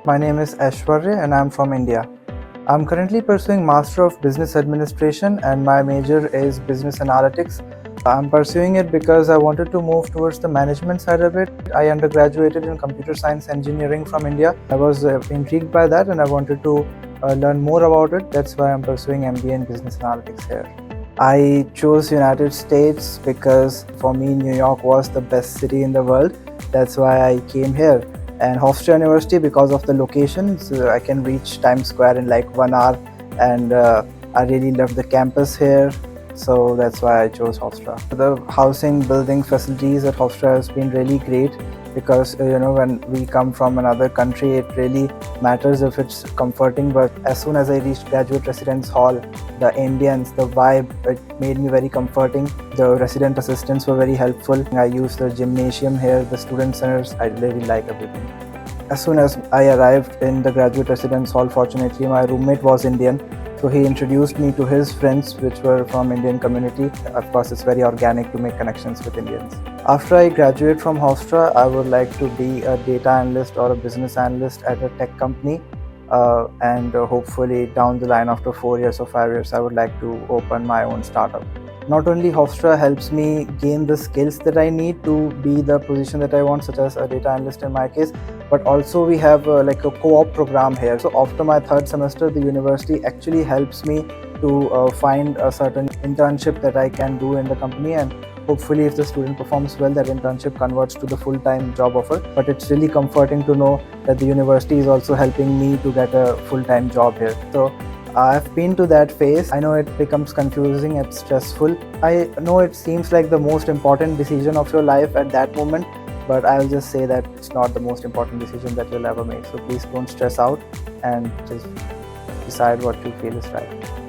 My name is Aishwary and I'm from India. I'm currently pursuing Master of Business Administration and my major is Business Analytics. I'm pursuing it because I wanted to move towards the management side of it. I undergraduated in Computer Science Engineering from India. I was intrigued by that and I wanted to learn more about it. That's why I'm pursuing MBA in Business Analytics here. I chose United States because for me New York was the best city in the world. That's why I came here. And Hofstra University because of the location, so I can reach Times Square in like 1 hour, and I really love the campus here, so that's why I chose Hofstra. The housing building facilities at Hofstra has been really great because when we come from another country it really matters if it's comforting, but as soon as I reached graduate residence hall, the ambience, the vibe, it made me very comforting. The resident assistants were very helpful. I used the gymnasium here, the student centers. I really like everything. As soon as I arrived in the graduate residence hall, fortunately my roommate was Indian, so he introduced me to his friends which were from Indian community. Of course, it's very organic to make connections with Indians. After I graduate from Hofstra, I would like to be a data analyst or a business analyst at a tech company. And hopefully down the line after 4 years or 5 years, I would like to open my own startup. Not only Hofstra helps me gain the skills that I need to be the position that I want, such as a data analyst in my case, but also we have like a co-op program here. So after my third semester, the university actually helps me to find a certain internship that I can do in the company, and hopefully if the student performs well, that internship converts to the full-time job offer. But it's really comforting to know that the university is also helping me to get a full-time job here. So I've been to that phase. I know it becomes confusing and stressful. I know it seems like the most important decision of your life at that moment, but I'll just say that it's not the most important decision that you'll ever make. So please don't stress out and just decide what you feel is right.